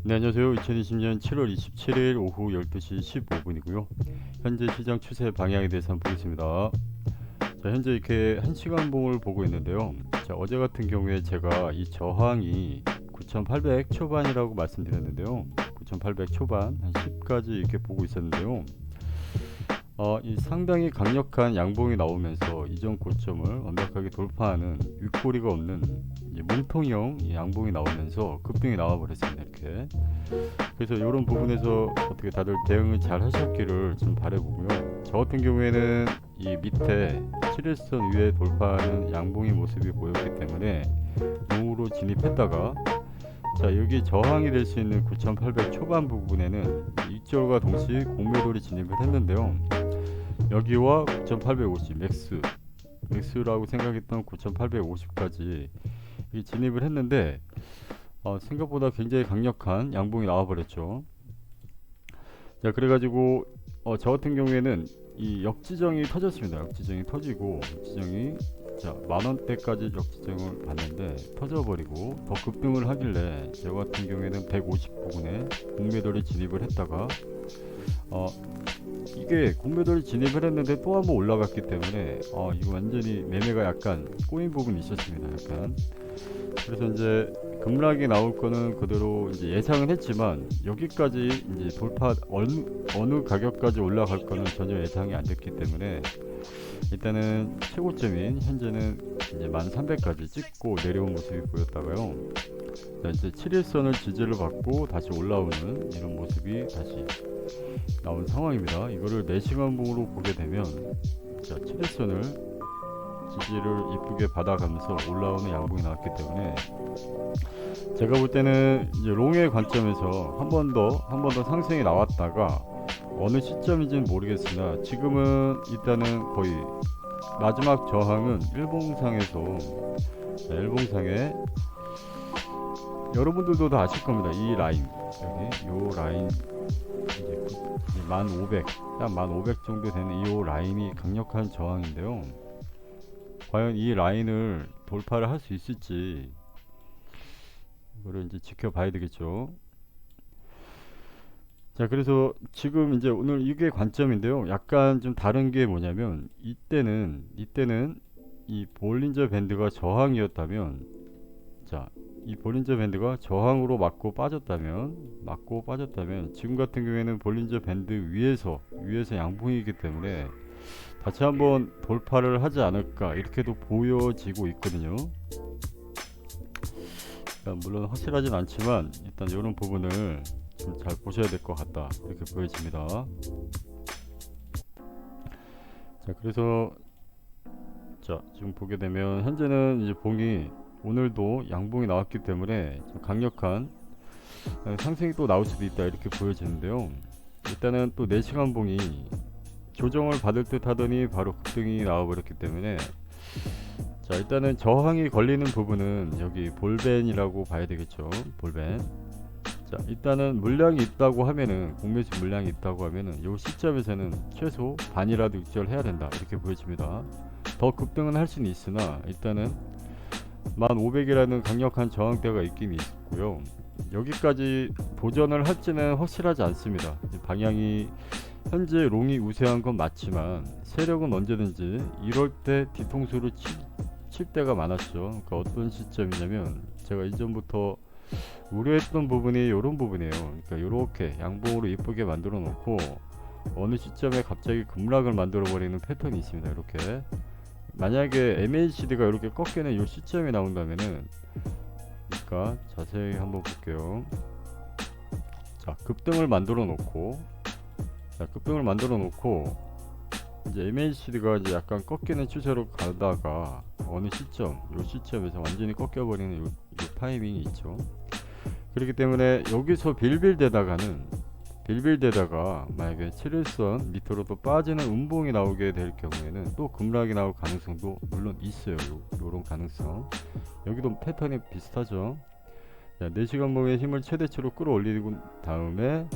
네, 안녕하세요. 2020년 7월 27일 오후 12시 15분이고요. 현재 시장 추세 방향에 대해서 한번 보겠습니다. 자, 현재 이렇게 1시간 봉을 보고 있는데요. 자, 어제 같은 경우에 제가 이 저항이 9,800 초반이라고 말씀드렸는데요. 9,800 초반 한 10까지 이렇게 보고 있었는데요. 이 상당히 강력한 양봉이 나오면서 이전 고점을 완벽하게 돌파하는 윗꼬리가 없는 이 몸통형 이 양봉이 나오면서 급등이 나와 버렸습니다. 이렇게. 그래서 이런 부분에서 어떻게 다들 대응을 잘 하셨기를 좀 바라보고요. 저 같은 경우에는 이 밑에 7일선 위에 돌파하는 양봉의 모습이 보였기 때문에 롱으로 진입했다가, 자, 여기 저항이 될 수 있는 9,800 초반 부분에는 익절과 동시에 공매도리 진입을 했는데요. 여기와 9,850 맥스라고 생각했던 9,850까지 진입을 했는데, 생각보다 굉장히 강력한 양봉이 나와버렸죠. 자, 그래가지고 저 같은 경우에는 이 역지정이 터졌습니다. 역지정이 터지고, 역지정이 자, 만원대까지 역지정을 봤는데 터져버리고 더 급등을 하길래 저 같은 경우에는 150 부근에 공매도를 진입을 했다가, 이게 공매도를 진입을 했는데 또 한번 올라갔기 때문에 이거 완전히 매매가 약간 꼬인 부분이 있었습니다. 약간. 그래서 이제 급락이 나올 거는 그대로 이제 예상은 했지만, 여기까지 이제 돌파 어느 가격까지 올라갈 거는 전혀 예상이 안 됐기 때문에 일단은 최고점인 현재는 이제 1300까지 찍고 내려온 모습이 보였다가요. 자, 이제 7일선을 지지를 받고 다시 올라오는 이런 모습이 다시 나온 상황입니다. 이거를 4시간 봉으로 보게 되면, 자, 7일선을 지지를 이쁘게 받아가면서 올라오는 양봉이 나왔기 때문에 제가 볼 때는 이제 롱의 관점에서 한 번 더 상승이 나왔다가 어느 시점인지는 모르겠으나 지금은 일단은 거의 마지막 저항은 일봉상에서, 일봉상에 여러분들도 다 아실 겁니다. 이 라인, 여기 요 라인, 이제 1500, 약 1500 정도 되는 이 라인이 강력한 저항인데요. 과연 이 라인을 돌파를 할 수 있을지 이거를 이제 지켜봐야 되겠죠. 자, 그래서 지금 이제 오늘 이게 관점인데요. 약간 좀 다른 게 뭐냐면, 이때는 이 볼린저 밴드가 저항이었다면, 자, 이 볼린저 밴드가 저항으로 맞고 빠졌다면, 지금 같은 경우에는 볼린저 밴드 위에서 양봉이기 때문에 다시 한번 돌파를 하지 않을까 이렇게도 보여지고 있거든요. 물론 확실하진 않지만 일단 이런 부분을 좀 잘 보셔야 될 것 같다 이렇게 보여집니다. 자, 그래서 자, 지금 보게 되면 현재는 이제 봉이 오늘도 양봉이 나왔기 때문에 좀 강력한 상승이 또 나올 수도 있다 이렇게 보여지는데요. 일단은 또 4시간 봉이 조정을 받을 듯 하더니 바로 급등이 나와버렸기 때문에, 자, 일단은 저항이 걸리는 부분은 여기 볼벤이라고 봐야 되겠죠. 볼벤. 자, 일단은 물량이 있다고 하면은, 공매수 물량이 있다고 하면은 요 시점에서는 최소 반이라도 익절해야 된다 이렇게 보여집니다. 더 급등은 할 수는 있으나 일단은 1500이라는 강력한 저항대가 있긴 있고요. 여기까지 도전을 할지는 확실하지 않습니다. 방향이 현재 롱이 우세한 건 맞지만 세력은 언제든지 이럴 때 뒤통수로 칠 때가 많았죠. 그러니까 어떤 시점이냐면, 제가 이전부터 우려했던 부분이 이런 부분이에요. 그러니까 이렇게 양봉으로 이쁘게 만들어 놓고 어느 시점에 갑자기 급락을 만들어 버리는 패턴이 있습니다. 이렇게 만약에 MACD가 이렇게 꺾이는 이 시점이 나온다면은, 그러니까 자세히 한번 볼게요. 자, 급등을 만들어 놓고, 이제 MACD가 이제 약간 꺾이는 추세로 가다가 어느 시점, 요 시점에서 완전히 꺾여버리는 요 타이밍이 있죠. 그렇기 때문에 여기서 빌빌대다가 만약에 7일선 밑으로 또 빠지는 음봉이 나오게 될 경우에는 또 급락이 나올 가능성도 물론 있어요. 요런 가능성. 여기도 패턴이 비슷하죠. 자, 4시간 봉의 힘을 최대치로 끌어올리고 다음에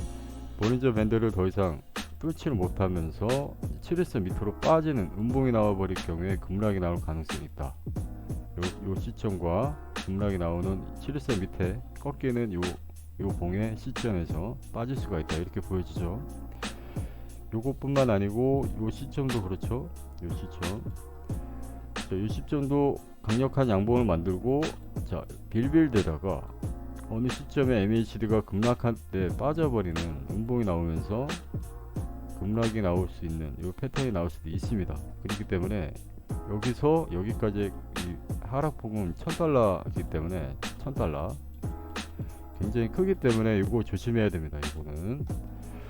볼린저 밴드를 더 이상 뚫지를 못하면서 7일선 밑으로 빠지는 음봉이 나와버릴 경우에 급락이 나올 가능성이 있다. 요 시점과 급락이 나오는 7일선 밑에 꺾이는 요 요 봉의 시점에서 빠질 수가 있다 이렇게 보여지죠. 요것뿐만 아니고 요 시점도 그렇죠. 요 시점, 자, 요 시점도 강력한 양봉을 만들고, 자, 빌빌대다가 어느 시점에 MACD가 급락할 때 빠져버리는 음봉이 나오면서 급락이 나올 수 있는 요 패턴이 나올 수도 있습니다. 그렇기 때문에 여기서 여기까지 이 하락폭은 $1000이기 때문에 1000달러 굉장히 크기 때문에 이거 조심해야 됩니다. 이거는,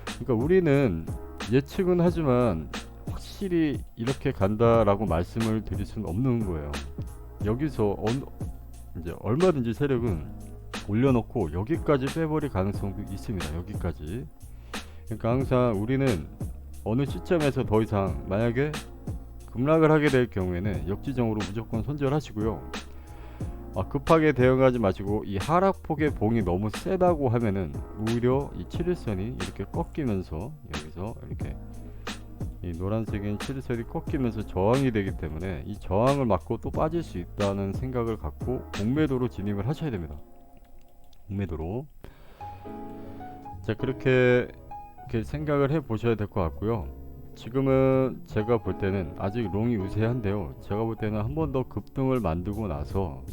그러니까 우리는 예측은 하지만 확실히 이렇게 간다라고 말씀을 드릴 수는 없는 거예요. 여기서 이제 얼마든지 세력은 올려놓고 여기까지 빼버릴 가능성도 있습니다. 여기까지. 그러니까 항상 우리는 어느 시점에서 더 이상 만약에 급락을 하게 될 경우에는 역지정으로 무조건 손절하시고요. 급하게 대응하지 마시고, 이 하락폭의 봉이 너무 세다고 하면은 오히려 이 7일선이 이렇게 꺾이면서, 여기서 이렇게 이 노란색인 7일선이 꺾이면서 저항이 되기 때문에 이 저항을 막고 또 빠질 수 있다는 생각을 갖고 공매도로 진입을 하셔야 됩니다. 공매도로. 자, 그렇게 생각을 해 보셔야 될 것 같고요. 지금은 제가 볼 때는 아직 롱이 우세한데요. 제가 볼 때는 한 번 더 급등을 만들고 나서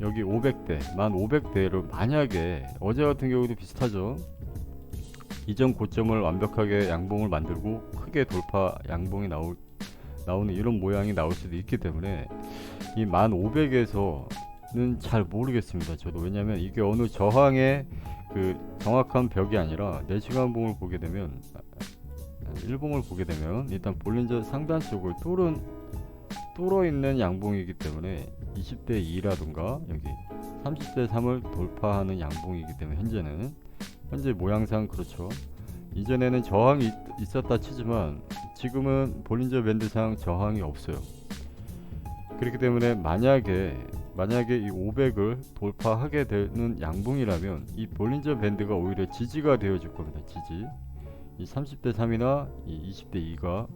여기 500대, 1500대를 만약에 어제 같은 경우도 비슷하죠. 이전 고점을 완벽하게 양봉을 만들고 크게 돌파 양봉이 나오는 이런 모양이 나올 수도 있기 때문에 이 1500에서는 잘 모르겠습니다. 저도. 왜냐면 이게 어느 저항의 그 정확한 벽이 아니라 4시간 봉을 보게 되면, 일봉을 보게 되면 일단 볼린저 상단 쪽을 뚫어 있는 양봉이기 때문에 20대 2라든가 여기 30대 3을 돌파하는 양봉이기 때문에 현재 모양상 그렇죠. 이전에는 저항이 있었다 치지만 지금은 볼린저 밴드상 저항이 없어요. 그렇기 때문에 만약에 이 500을 돌파하게 되는 양봉이라면 이 볼린저 밴드가 오히려 지지가 되어줄 겁니다. 지지. 이 30대 3이나 이 20대 2가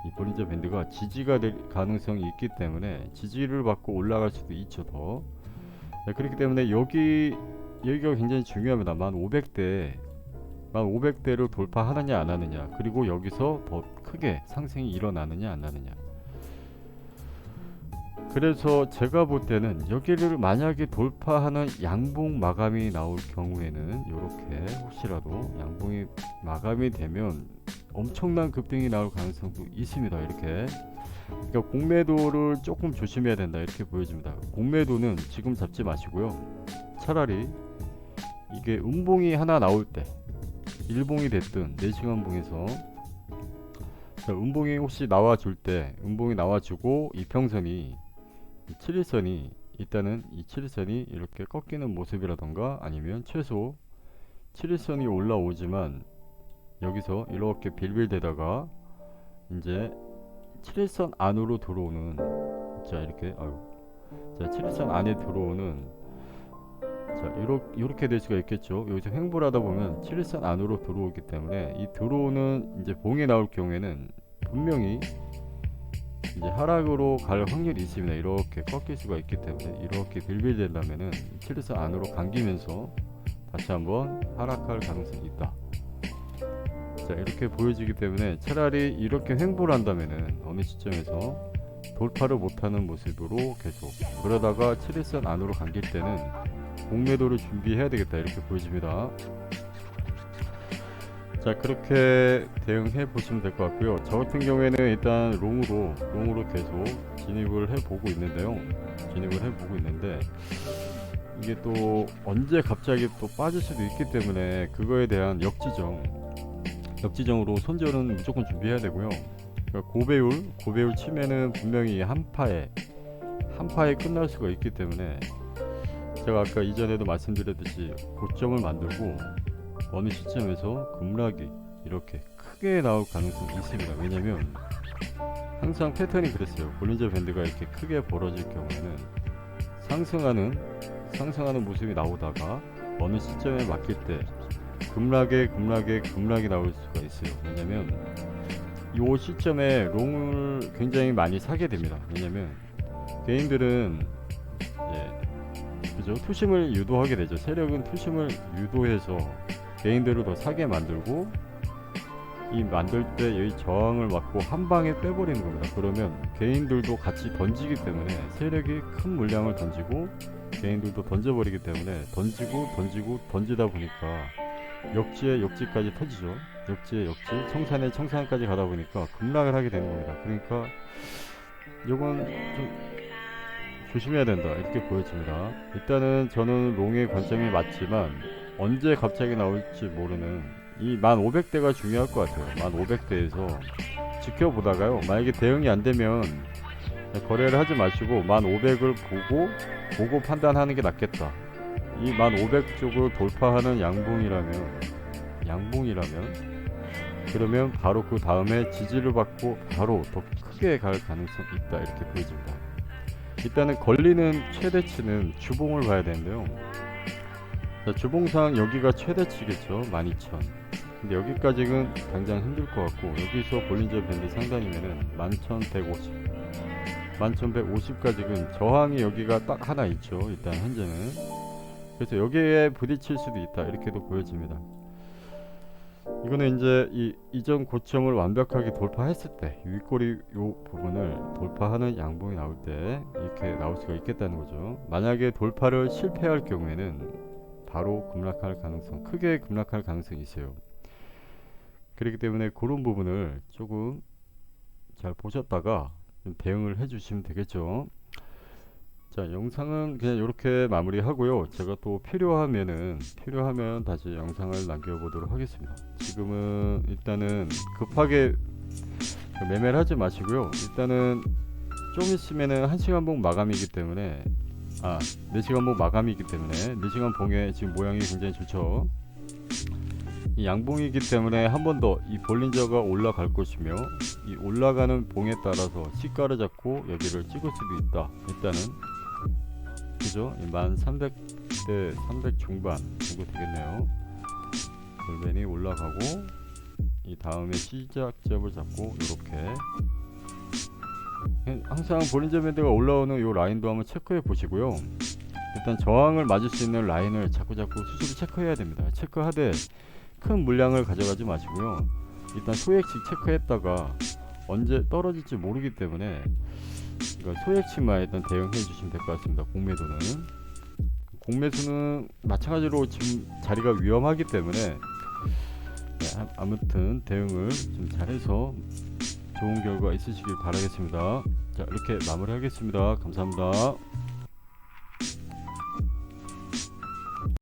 이 볼린저 밴드가 지지가 될 가능성이 있기 때문에 지지를 받고 올라갈 수도 있죠. 더. 네, 그렇기 때문에 여기가 굉장히 중요합니다. 1500대를 돌파하느냐 안 하느냐, 그리고 여기서 더 크게 상승이 일어나느냐 안 나느냐. 그래서 제가 볼 때는 여기를 만약에 돌파하는 양봉 마감이 나올 경우에는 이렇게 혹시라도 양봉이 마감이 되면 엄청난 급등이 나올 가능성도 있습니다. 이렇게. 그러니까 공매도를 조금 조심해야 된다 이렇게 보여집니다. 공매도는 지금 잡지 마시고요. 차라리 이게 음봉이 하나 나올 때, 일봉이 됐든 4시간 봉에서 음봉이 혹시 나와줄 때, 음봉이 나와주고 이평선이, 이 7일선이 일단은 이 7일선이 이렇게 꺾이는 모습이라던가, 아니면 최소 7일선이 올라오지만 여기서 이렇게 빌빌대다가 이제 7일선 안으로 들어오는, 자 이렇게 자 7일선 안에 들어오는, 자 이렇게 될 수가 있겠죠. 여기서 횡보를 하다 보면 7일선 안으로 들어오기 때문에 이 들어오는 이제 봉이 나올 경우에는 분명히 이제 하락으로 갈 확률이 있습니다. 이렇게 꺾일 수가 있기 때문에 이렇게 빌빌된다면은 7일선 안으로 감기면서 다시 한번 하락할 가능성이 있다. 자 이렇게 보여지기 때문에 차라리 이렇게 횡보를 한다면은 어느 시점에서 돌파를 못하는 모습으로 계속, 그러다가 7일선 안으로 감길 때는 공매도를 준비해야 되겠다 이렇게 보여집니다. 자 그렇게 대응해 보시면 될 것 같고요. 저 같은 경우에는 일단 롱으로 계속 진입을 해 보고 있는데 이게 또 언제 갑자기 또 빠질 수도 있기 때문에 그거에 대한 역지정으로 손절은 무조건 준비해야 되고요. 그러니까 고배율 치면은 분명히 한파에 끝날 수가 있기 때문에 제가 아까 이전에도 말씀드렸듯이 고점을 만들고 어느 시점에서 급락이 이렇게 크게 나올 가능성이 있습니다. 왜냐면 항상 패턴이 그랬어요. 볼린저 밴드가 이렇게 크게 벌어질 경우에는 상승하는 모습이 나오다가 어느 시점에 막힐 때 급락이 나올 수가 있어요. 왜냐면 이 시점에 롱을 굉장히 많이 사게 됩니다. 왜냐면 개인들은 그죠? 투심을 유도하게 되죠. 세력은 투심을 유도해서 개인들을 더 사게 만들고, 이 만들 때 여기 저항을 막고 한 방에 빼버리는 겁니다. 그러면 개인들도 같이 던지기 때문에 세력이 큰 물량을 던지고 개인들도 던져버리기 때문에 던지고 던지다 보니까 역지에 역지까지 터지죠. 역지에 역지, 청산에 청산까지 가다 보니까 급락을 하게 되는 겁니다. 그러니까 요건 좀 조심해야 된다 이렇게 보여집니다. 일단은 저는 롱의 관점이 맞지만 언제 갑자기 나올지 모르는 이 1500대가 중요할 것 같아요. 1500대에서 지켜보다가요, 만약에 대응이 안 되면 거래를 하지 마시고 1500을 보고 판단하는 게 낫겠다. 이 1500 쪽을 돌파하는 양봉이라면 그러면 바로 그 다음에 지지를 받고 바로 더 크게 갈 가능성이 있다 이렇게 보여집니다. 일단은 걸리는 최대치는 주봉을 봐야 되는데요. 자, 주봉상 여기가 최대치겠죠. 12000. 근데 여기까지는 당장 힘들 것 같고, 여기서 볼린저 밴드 상단이면은 11150 11150까지는 저항이 여기가 딱 하나 있죠. 일단 현재는. 그래서 여기에 부딪힐 수도 있다 이렇게도 보여집니다. 이거는 이제 이 이전 고점을 완벽하게 돌파했을 때 윗꼬리 요 부분을 돌파하는 양봉이 나올 때 이렇게 나올 수가 있겠다는 거죠. 만약에 돌파를 실패할 경우에는 바로 급락할 가능성, 크게 급락할 가능성이 있어요. 그렇기 때문에 그런 부분을 조금 잘 보셨다가 좀 대응을 해주시면 되겠죠. 자, 영상은 그냥 이렇게 마무리하고요. 제가 또 필요하면 다시 영상을 남겨보도록 하겠습니다. 지금은 일단은 급하게 매매를 하지 마시고요. 일단은 좀 있으면은 1시간 봉 마감이기 때문에 4시간 봉 마감이기 때문에 4시간 봉의 지금 모양이 굉장히 좋죠. 이 양봉이기 때문에 한 번 더 이 볼린저가 올라갈 것이며, 이 올라가는 봉에 따라서 시가를 잡고 여기를 찍을 수도 있다. 일단은 그죠? 1300대 300 중반 정도 되겠네요. 골반이 올라가고 이 다음에 시작점을 잡고 이렇게 항상 볼린저 밴드가 올라오는 요 라인도 한번 체크해 보시고요. 일단 저항을 맞을 수 있는 라인을 자꾸 수시로 체크해야 됩니다. 체크하되 큰 물량을 가져가지 마시고요. 일단 소액씩 체크했다가 언제 떨어질지 모르기 때문에 소액씩만 일단 대응해 주시면 될 것 같습니다. 공매수는 마찬가지로 지금 자리가 위험하기 때문에 아무튼 대응을 좀 잘해서 좋은 결과 있으시길 바라겠습니다. 자, 이렇게 마무리하겠습니다. 감사합니다.